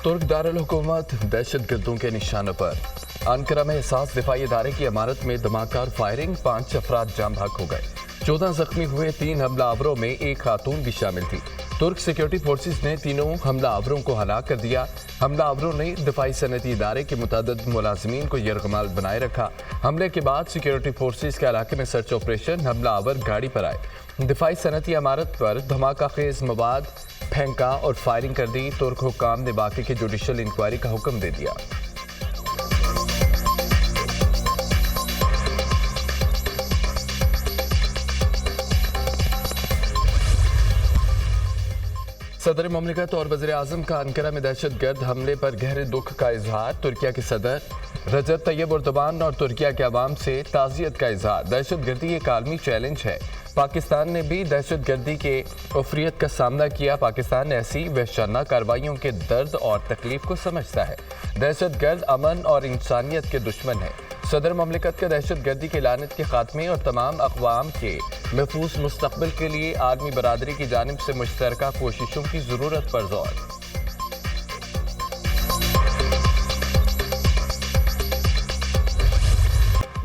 तुर्क दारुल-हुकूमत दहशत गर्दों के निशानों पर। अंकारा में एहसास दिफाई इदारे की इमारत में धमाका और फायरिंग, 5 अफराद जाम भाग हो गए। 14 जख्मी हुए। 3 हमलावरों में एक खातून भी शामिल थी। तुर्क सिक्योरिटी फोर्सेस ने तीनों हमलावरों को हलाक कर दिया। हमलावरों ने दिफाई सनती इदारे के मुतअद्दिद मुलाजमीन को यरगमाल बनाए रखा। हमले के बाद सिक्योरिटी फोर्सेस के इलाके में सर्च ऑपरेशन, हमलावर गाड़ी पर आए, दिफाई सनती इमारत पर धमाका खेज मवाद फेंका और फायरिंग कर दी। तुर्क हुक्काम ने वाक़े की जुडिशल इंक्वायरी का हुक्म दे दिया। सदर ममलिकत और वज़ीर आज़म का अंकारा में दहशत गर्द हमले पर गहरे दुख का इजहार। तुर्किया के सदर रजब तैयब एर्दोगान और तुर्किया के अवाम से ताज़ियत का इजहार। दहशत गर्दी एक आलमी चैलेंज है। पाकिस्तान ने भी दहशत गर्दी के उफरियत का सामना किया। पाकिस्तान ऐसी वहशाना कार्रवाइयों के दर्द और तकलीफ को समझता है। दहशत गर्द अमन और इंसानियत के दुश्मन है। सदर ममलिकत का दहशत गर्दी के लानत के खात्मे और तमाम अक़वाम के महफूज मुस्तक़बिल के लिए आलमी बरादरी की जानिब से मुश्तरका कोशिशों की ज़रूरत पर ज़ोर।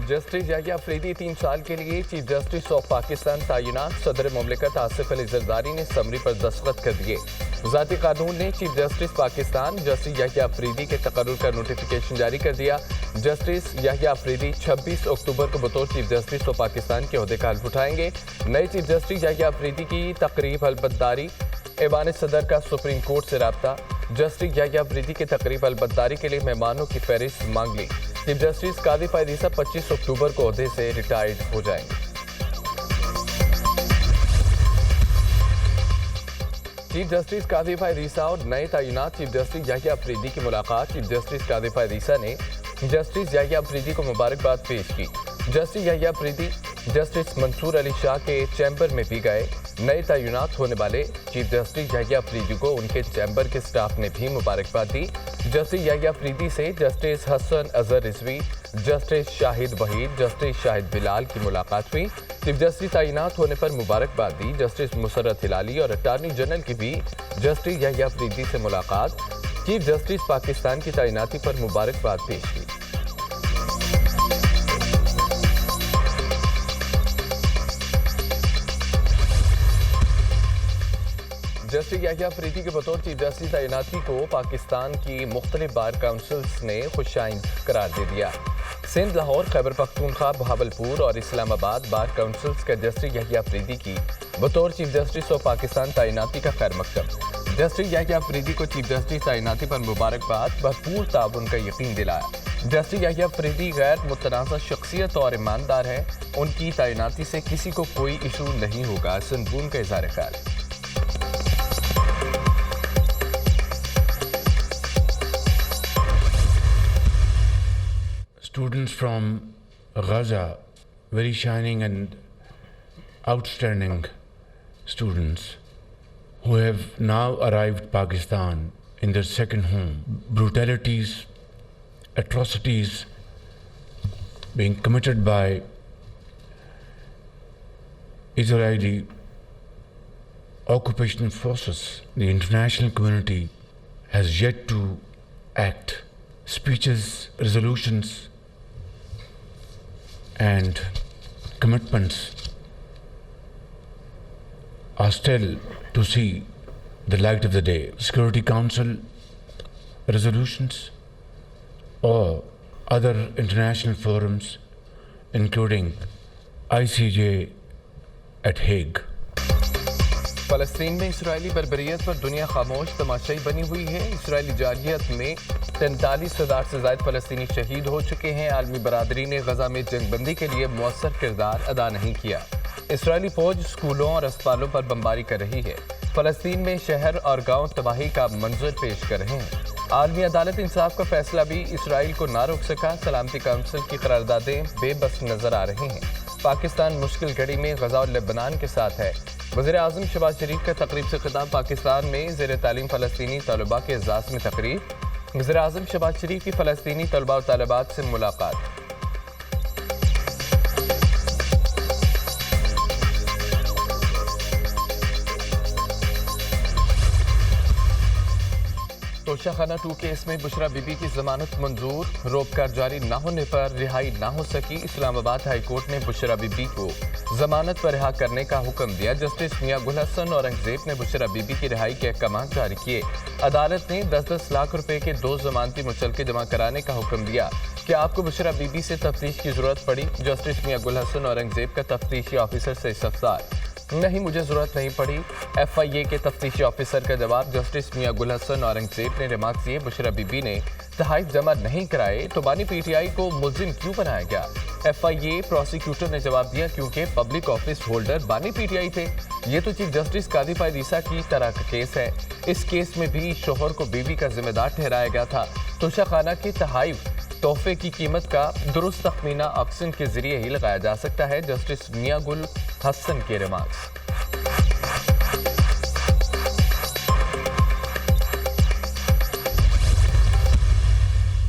जस्टिस याहिया अफरीदी 3 साल के लिए चीफ जस्टिस ऑफ पाकिस्तान तैनात। सदर ममलिकत आसिफ अली जरदारी ने समरी पर दस्तखत कर दिए। ज़ाती कानून ने chief justice Pakistan justice Yahya Afridi के तकर्रुर का नोटिफिकेशन जारी कर दिया। जस्टिस याहिया अफरीदी 26 अक्टूबर को बतौर चीफ जस्टिस ऑफ पाकिस्तान के ओहदे का हल्फ उठाएंगे। नए चीफ जस्टिस याहिया अफरीदी की तकरीब हल्फबर्दारी, ऐवान सदर का सुप्रीम कोर्ट से राब्ता। जस्टिस याहिया अफरीदी की तकरीब हल्फबर्दारी के लिए मेहमानों की फहरिस्त मांग ली। चीफ जस्टिस कादी फायद 25 अक्टूबर को ओहदे से रिटायर्ड हो जाएंगे। चीफ जस्टिस कादी फायद और नए तैनात चीफ जस्टिस याहिया अफरीदी की मुलाकात। चीफ जस्टिस कादी फायद ने जस्टिस याहिया अफरीदी को मुबारकबाद पेश की। जस्टिस याहिया अफरीदी जस्टिस मंसूर अली शाह के चैम्बर में भी गए। नए तैनात होने वाले चीफ जस्टिस याहिया अफरीदी को उनके चैम्बर के स्टाफ ने भी मुबारकबाद दी। जस्टिस याहिया अफरीदी से justice Hasan Azhar Rizvi, justice Shahid Waheed, justice Shahid Bilal की मुलाकात हुई। चीफ जस्टिस तैनात होने पर मुबारकबाद दी। जस्टिस मुसर्रत हिलाली और अटार्नी जनरल की भी जस्टिस याहिया अफरीदी से मुलाकात। चीफ जस्टिस पाकिस्तान की तैनाती पर मुबारकबाद पेश की। जस्टिस याहिया अफरीदी के बतौर चीफ जस्टिस तैनाती को पाकिस्तान की मुख्तलिफ बार काउंसिल्स ने खुशाइन करार दे दिया। सिंध, लाहौर, खैबर पख्तूनख्वा, बहावलपुर और इस्लामाबाद बार काउंसिल्स के जस्टिस याहिया अफरीदी की बतौर चीफ जस्टिस ऑफ पाकिस्तान तैनाती का खैर मकदम। जस्टिस याहिया अफरीदी को चीफ जस्टिस तैनाती पर मुबारकबाद, भरपूर ताउन का यकीन दिलाया। जस्टिस याहिया अफरीदी गैर मुतनाज़ा शख्सियत और ईमानदार है। उनकी तैनाती से किसी को कोई इशू नहीं होगा। सनबून का इज़हार ख्याल। Students from Gaza, very shining and outstanding students who have now arrived Pakistan in their second home. Brutalities, atrocities being committed by Israeli occupation forces. The international community has yet to act. Speeches, resolutions, and commitments are still to see the light of the day. Security Council resolutions or other international forums, including ICJ at Hague. फ़लस्तीन में Israeli बर्बरियत पर दुनिया खामोश तमाशाई बनी हुई है। Israeli जारहियत में 43,000 से ज़ायद फ़लस्तीनी शहीद हो चुके हैं। आलमी बरादरी ने गजा में जंगबंदी के लिए मुअस्सर किरदार अदा नहीं किया। इसराइली फ़ौज स्कूलों और अस्पतालों पर बमबारी कर रही है। फ़लस्तीन में शहर और गाँव तबाही का मंजर पेश कर रहे हैं। आलमी अदालत इंसाफ का फैसला भी इसराइल को ना रोक सका। सलामती काउंसिल की करारदादें बेबस नजर आ रही हैं। पाकिस्तान मुश्किल घड़ी में गजा और लेबनान के साथ है। वज़ीर आज़म शहबाज शरीफ का तकरीब से खिताब। पाकिस्तान में ज़ेर तालीम फ़लस्तीनी तलबा के एजाज़ में तकरीब। वज़ीर आज़म शहबाज शरीफ की फ़लस्तीनी तलबा और तालिबात से मुलाकात। तोशा खाना 2 केस में बुशरा बीबी की जमानत मंजूर, रोपकार जारी न होने पर रिहाई न हो सकी। इस्लामाबाद हाई कोर्ट ने बुशरा बीबी को जमानत पर रिहा करने का हुक्म दिया। जस्टिस मियां गुल हसन औरंगजेब ने बुशरा बीबी की रिहाई के अहकाम जारी किए। अदालत ने 10-10 लाख रुपए के 2 जमानती मुचलके जमा कराने का हुक्म दिया। क्या आपको बुशरा बीबी से तफ्तीश की जरूरत पड़ी? जस्टिस मियां गुल हसन औरंगजेब का तफ्तीशी ऑफिसर से इस्तफसार। नहीं, मुझे जरूरत नहीं पड़ी। FIA के तफ्तीशी ऑफिसर का जवाब। जस्टिस मियां गुल हसन औरंगजेब ने रिमार्क दिए, बुशरा बीबी ने तहाइफ जमा नहीं कराए तो बानी PTI को मुलजिम क्यों बनाया गया? FIA प्रोसिक्यूटर ने जवाब दिया, क्योंकि पब्लिक ऑफिस होल्डर बानी PTI थे। ये तो चीफ जस्टिस कादी फायदीसा की तरह का केस है। इस केस में भी शोहर को बीवी का जिम्मेदार ठहराया गया था। तोशा खाना के तहाइफ तोहफे की कीमत का दुरुस्त तखमीना ऑक्शन के जरिए ही लगाया जा सकता है। जस्टिस मियां गुल हसन के रिमार्क्स।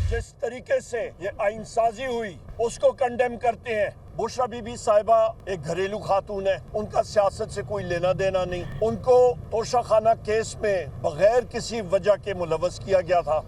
जिस तरीके से ये आइनसाजी हुई उसको कंडेम करते हैं। बुशरा बीबी साहिबा एक घरेलू खातून है, उनका सियासत से कोई लेना देना नहीं। उनको तोशा खाना केस में बगैर किसी वजह के मुलव्वस किया गया था।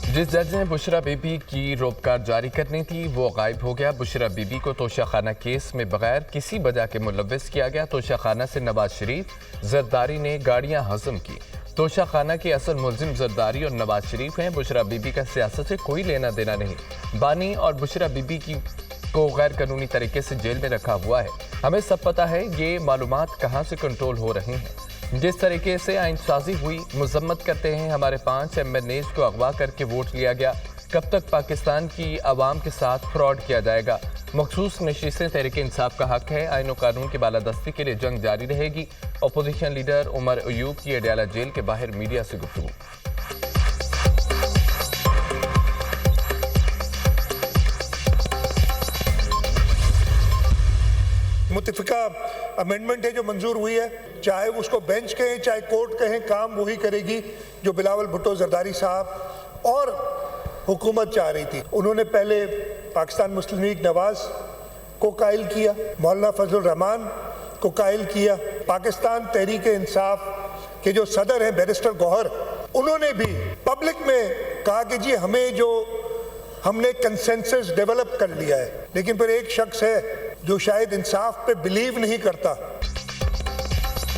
जिस जज ने बुशरा बीबी की रोपकार जारी करनी थी वो गायब हो गया। बुशरा बीबी को तोशा खाना केस में बगैर किसी वजह के मुलव्वस किया गया। तोशा खाना से नवाज शरीफ, जरदारी ने गाड़ियां हजम की। तोशा खाना के असल मुलजिम जरदारी और नवाज शरीफ हैं। बुशरा बीबी का सियासत से कोई लेना देना नहीं। बानी और बुशरा बीबी को गैर कानूनी तरीके से जेल में रखा हुआ है। हमें सब पता है ये मालूमात कहाँ से कंट्रोल हो रही हैं। जिस तरीके से आइनसाजी हुई, मजम्मत करते हैं हमारे 5 MNAs को अगवा करके वोट लिया गया। कब तक पाकिस्तान की आवाम के साथ फ्रॉड किया जाएगा? मखसूस नशीसें तहरीक इंसाफ का हक है। आईन और कानून की बालादस्ती के लिए जंग जारी रहेगी। अपोजिशन लीडर उमर अयूब की अडयाला जेल के बाहर मीडिया से गुफ्तगू। मुतफिका अमेंडमेंट है जो मंजूर हुई है, चाहे उसको बेंच कहें चाहे कोर्ट कहें, काम वही करेगी जो बिलावल भुट्टो जरदारी साहब और हुकूमत चाह रही थी। उन्होंने पहले पाकिस्तान मुस्लिम लीग नवाज को कायल किया, मौलाना फजलुर रहमान को कायल किया। पाकिस्तान तहरीक इंसाफ के जो सदर हैं बैरिस्टर गौहर, उन्होंने भी पब्लिक में कहा कि जी हमने कंसेंसस डेवलप कर लिया है। लेकिन फिर एक शख्स है जो शायद इंसाफ पे बिलीव नहीं करता।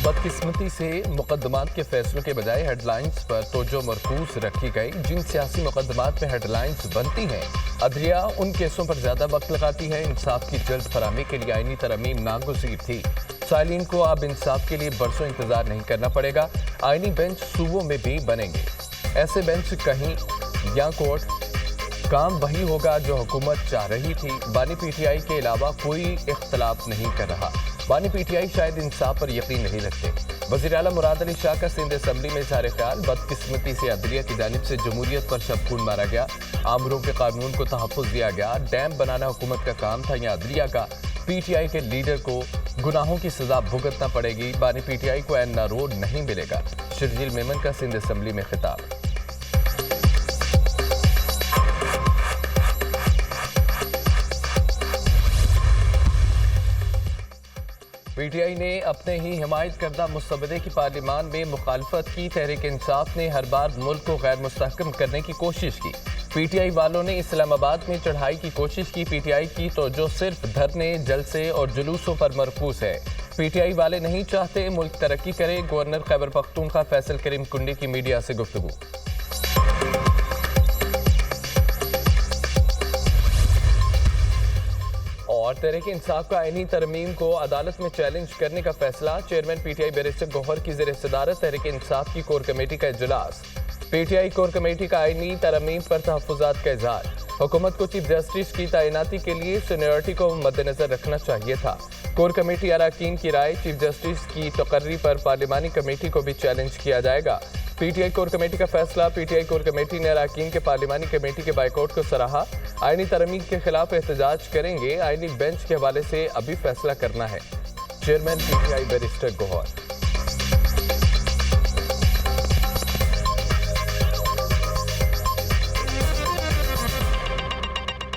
बदकिस्मती से मुकदमात के फैसलों के बजाय हेडलाइंस पर तवज्जो मरकूज रखी गई। जिन सियासी मुकदमात में हेडलाइंस बनती हैं, अदलिया उन केसों पर ज्यादा वक्त लगाती है। इंसाफ की जल्द फराहमी के लिए आईनी तरमीम नागुज़ीर थी। सालीन को अब इंसाफ के लिए बरसों इंतजार नहीं करना पड़ेगा। आईनी बेंच सूबों में भी बनेंगे। ऐसे बेंच कहीं या कोर्ट, काम वही होगा जो हुकूमत चाह रही थी। बानी PTI के अलावा कोई इख्तलाफ नहीं कर रहा। बानी PTI शायद इंसाफ पर यकीन नहीं रखते। वज़ीर आला मुराद अली शाह का सिंध असम्बली में इज़हार ख्याल, बदकिस्मती से अदलिया की जानिब से जमहूरियत पर शबखून मारा गया। आमरों के कानून को तहफ़्फ़ुज़ दिया गया। डैम बनाना हुकूमत का काम था या अदलिया का? PTI के लीडर को गुनाहों की सजा भुगतना पड़ेगी। बानी PTI को ऐन रोड नहीं मिलेगा। शर्जील मेमन का सिंध असम्बली में खिताब। PTI ने अपने ही हिमायत करदा मुस्तबदे की पार्लियामान में मुखालफत की। तहरीक इंसाफ ने हर बार मुल्क को गैर मुस्तहकम करने की कोशिश की। PTI वालों ने इस्लामाबाद में चढ़ाई की कोशिश की। PTI की तवज्जो सिर्फ धरने, जलसे और जुलूसों पर मरकूज है। PTI वाले नहीं चाहते मुल्क तरक्की करे। गवर्नर खैबर पख्तूनख्वा फैसल करीम कुंडी की मीडिया से गुफ्तगू। और तहरीक इंसाफ का आईनी तरमीम को अदालत में चैलेंज करने का फैसला। चेयरमैन PTI बैरिस्टर गौहर की ज़ेर सदारत तहरीक इंसाफ की कोर कमेटी का इजलास। PTI कोर कमेटी का आईनी तरमीम पर तहफ़्फ़ुज़ात का इजहार। हुकूमत को चीफ जस्टिस की तैनाती के लिए सीनियरिटी को मद्देनजर रखना चाहिए था। कोर कमेटी अरकान की राय, चीफ जस्टिस की तकर्री पर पार्लिमानी कमेटी को भी चैलेंज किया जाएगा। PTI कोर कमेटी का फैसला। PTI कोर कमेटी ने अरकान के पार्लिमानी कमेटी के बाइकआउट को सराहा। आईनी तरमीम के खिलाफ एहतजाज करेंगे। आईनी बेंच के हवाले से अभी फैसला करना है। Chairman PTI barrister Gauhar.